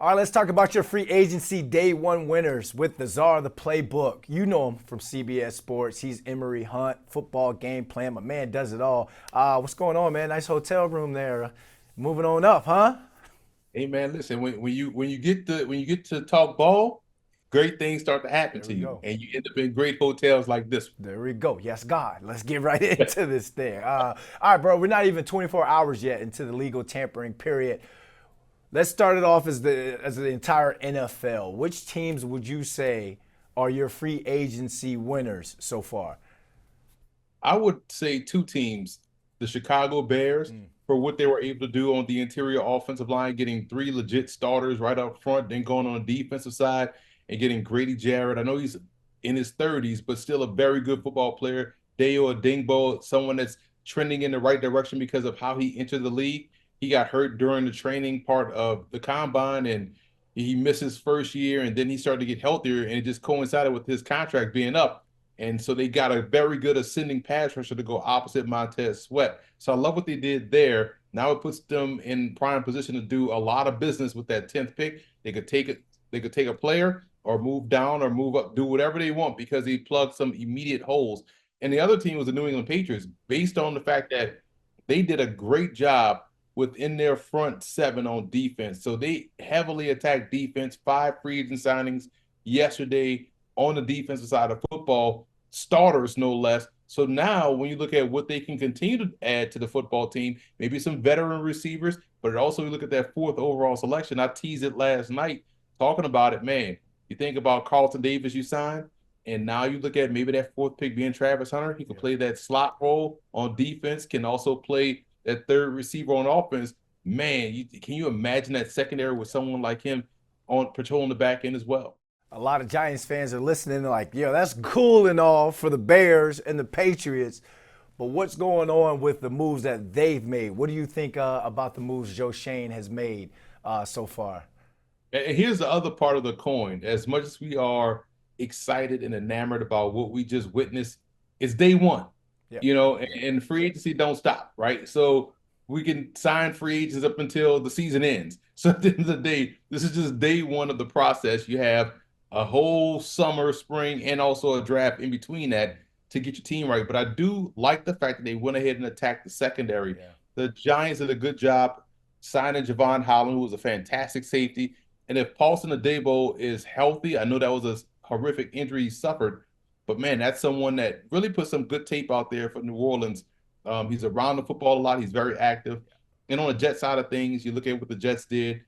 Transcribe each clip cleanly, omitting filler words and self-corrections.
All right, let's talk about your free agency day one winners with the czar of the playbook. You know him from CBS Sports. He's Emory Hunt, football game plan. My man does it all. What's going on, man? Nice hotel room there. Moving on up, huh? Hey man, listen, when you get to talk ball, great things start to happen There to we you, go. and you end up in great hotels like this There we go. Yes, God. Let's get right one. into this thing. All right, bro. We're not even 24 hours yet into the legal tampering period. Let's start it off as the entire NFL. Which teams would you say are your free agency winners so far? I would say two teams, the Chicago Bears, for what they were able to do on the interior offensive line, getting three legit starters right up front, then going on the defensive side and getting Grady Jarrett. I know he's in his 30s, but still a very good football player. Deo Dingbo, someone that's trending in the right direction because of how he entered the league. He got hurt during the training part of the combine and he missed his first year, and then he started to get healthier, and it just coincided with his contract being up. And so they got a very good ascending pass rusher to go opposite Montez Sweat. So I love what they did there. Now it puts them in prime position to do a lot of business with that 10th pick. They could take it, they could take a player or move down or move up, do whatever they want because he plugged some immediate holes. And the other team was the New England Patriots, based on the fact that they did a great job within their front seven on defense. So they heavily attacked defense, five free agent signings yesterday on the defensive side of football, starters no less. So now when you look at what they can continue to add to the football team, maybe some veteran receivers, but also you look at that fourth overall selection. I teased it last night talking about it, man. You think about Carlton Davis you signed, and now you look at maybe that fourth pick being Travis Hunter. He can Yeah. play that slot role on defense, can also play that third receiver on offense. Man, can you imagine that secondary with someone like him on patrolling the back end as well? A lot of Giants fans are listening like, yo, that's cool and all for the Bears and the Patriots, but what's going on with the moves that they've made? What do you think about the moves Joe Shane has made so far? And here's the other part of the coin. As much as we are excited and enamored about what we just witnessed, it's day one, Yeah. and free agency don't stop, right? So we can sign free agents up until the season ends. So at the end of the day, this is just day one of the process. You have a whole summer, spring, and also a draft in between that to get your team right. But I do like the fact that they went ahead and attacked the secondary. Yeah. The Giants did a good job signing Javon Holland, who was a fantastic safety. And if Paulson Adebo is healthy, I know that was a horrific injury he suffered, but man, that's someone that really put some good tape out there for New Orleans. He's around the football a lot. He's very active. And on the Jet side of things, you look at what the Jets did.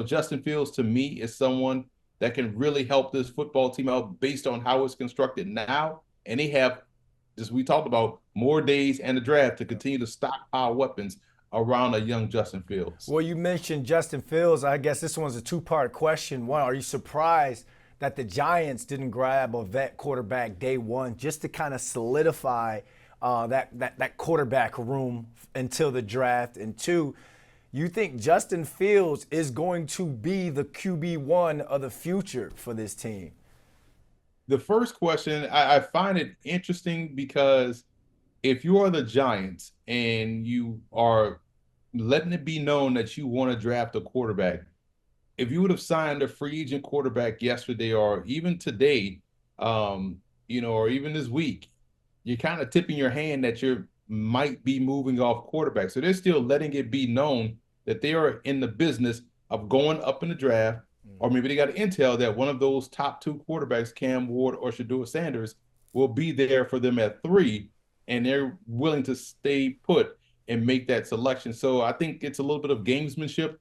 Justin Fields to me is someone that can really help this football team out based on how it's constructed now. And they have, as we talked about, more days and the draft to continue to stockpile weapons around a young Justin Fields. Well, you mentioned Justin Fields. I guess this one's a two-part question. One, are you surprised that the Giants didn't grab a vet quarterback day one just to kind of solidify that quarterback room until the draft? And two, you think Justin Fields is going to be the QB1 of the future for this team? The first question, I find it interesting because if you are the Giants and you are letting it be known that you want to draft a quarterback, if you would have signed a free agent quarterback yesterday or even today, or even this week, you're kind of tipping your hand that you might be moving off quarterback. So they're still letting it be known that they are in the business of going up in the draft, or maybe they got intel that one of those top two quarterbacks, Cam Ward or Shador Sanders, will be there for them at three, and they're willing to stay put and make that selection. So I think it's a little bit of gamesmanship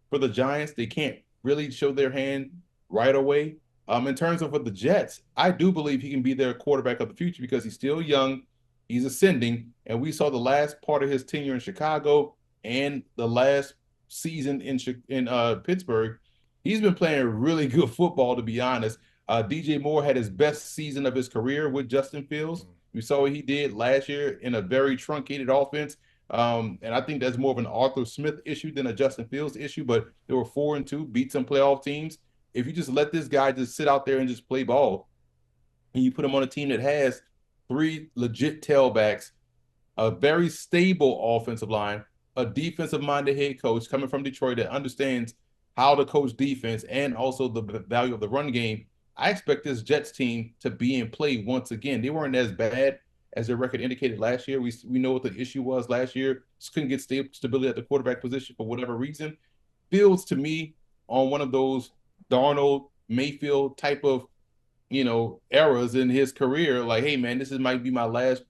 for the Giants. They can't really show their hand right away. In terms of for the Jets, I do believe he can be their quarterback of the future because he's still young, he's ascending, and we saw the last part of his tenure in Chicago and the last season in Pittsburgh. He's been playing really good football, to be honest. DJ Moore had his best season of his career with Justin Fields. We saw what he did last year in a very truncated offense. And I think that's more of an Arthur Smith issue than a Justin Fields issue, but they were 4-2, beat some playoff teams. If you just let this guy just sit out there and just play ball, and you put him on a team that has three legit tailbacks, a very stable offensive line, a defensive minded head coach coming from Detroit that understands how to coach defense, and also the value of the run game, I expect this Jets team to be in play once again. They weren't as bad as their record indicated last year. We know what the issue was last year. Just couldn't get stability at the quarterback position for whatever reason. Fields to me on one of those Darnold Mayfield type of eras in his career. Like, hey man, might be my last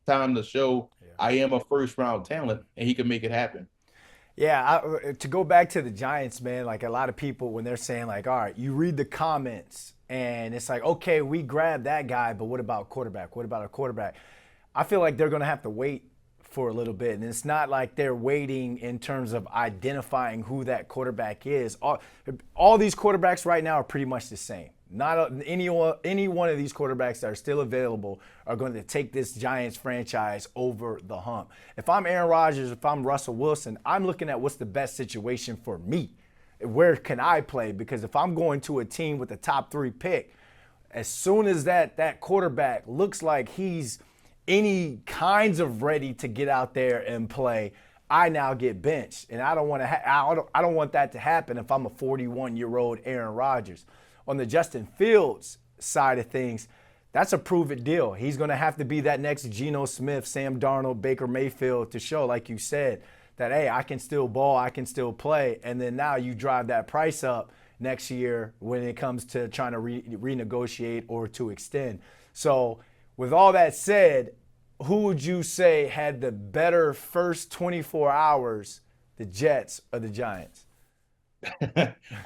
time to show I am a first round talent, and he can make it happen. Yeah, to go back to the Giants, man, like a lot of people, when they're saying, like, all right, you read the comments and it's like, okay, we grabbed that guy, but what about quarterback? What about a quarterback? I feel like they're going to have to wait for a little bit. And it's not like they're waiting in terms of identifying who that quarterback is. All these quarterbacks right now are pretty much the same. Not any one of these quarterbacks that are still available are going to take this Giants franchise over the hump. If I'm Aaron Rodgers, if I'm Russell Wilson, I'm looking at what's the best situation for me. Where can I play? Because if I'm going to a team with a top 3 pick, as soon as that quarterback looks like he's any kinds of ready to get out there and play, I now get benched, and I don't want that to happen if I'm a 41-year-old Aaron Rodgers. On the Justin Fields side of things, that's a prove-it deal. He's going to have to be that next Geno Smith, Sam Darnold, Baker Mayfield to show, like you said, that, hey, I can still ball, I can still play. And then now you drive that price up next year when it comes to trying to renegotiate or to extend. So with all that said, who would you say had the better first 24 hours, the Jets or the Giants?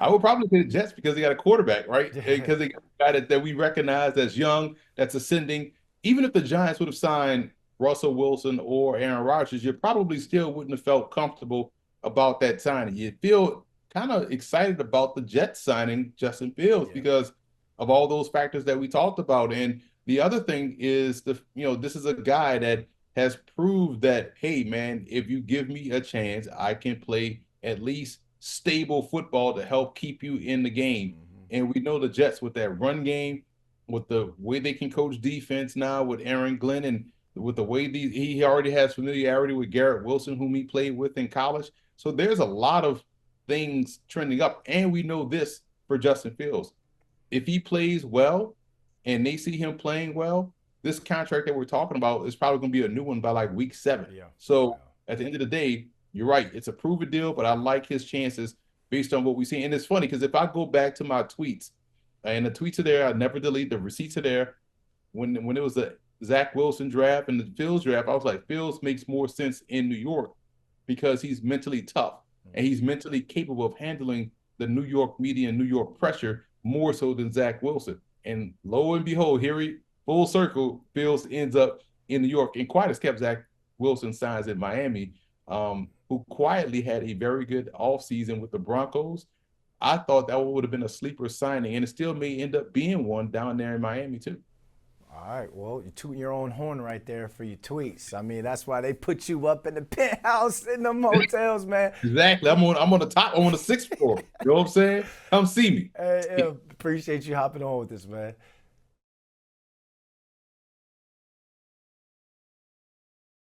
I would probably say the Jets because they got a quarterback, right? Because they got a guy that we recognize as young, that's ascending. Even if the Giants would have signed Russell Wilson or Aaron Rodgers, you probably still wouldn't have felt comfortable about that signing. You feel kind of excited about the Jets signing Justin Fields because of all those factors that we talked about. And the other thing is this is a guy that has proved that, hey man, if you give me a chance, I can play at least stable football to help keep you in the game. And we know the Jets with that run game, with the way they can coach defense now with Aaron Glenn, and with the way he already has familiarity with Garrett Wilson, whom he played with in college. So there's a lot of things trending up. And we know this for Justin Fields. If he plays well and they see him playing well, this contract that we're talking about is probably going to be a new one by like week 7. So at the end of the day, you're right. It's a prove-it deal, but I like his chances based on what we see. And it's funny because if I go back to my tweets, and the tweets are there, I never delete, the receipts are there. When it was the Zach Wilson draft and the Fields draft, I was like, Fields makes more sense in New York because he's mentally tough and he's mentally capable of handling the New York media and New York pressure more so than Zach Wilson. And lo and behold, here he full circle, Fields ends up in New York. And quite as kept, Zach Wilson signs in Miami. Who quietly had a very good offseason with the Broncos. I thought that would have been a sleeper signing, and it still may end up being one down there in Miami too. All right, well, you're tooting your own horn right there for your tweets. I mean, that's why they put you up in the penthouse in the motels, man. Exactly. I'm on the top. I'm on the 6th floor. You know what I'm saying? Come see me. Hey, appreciate you hopping on with this, man.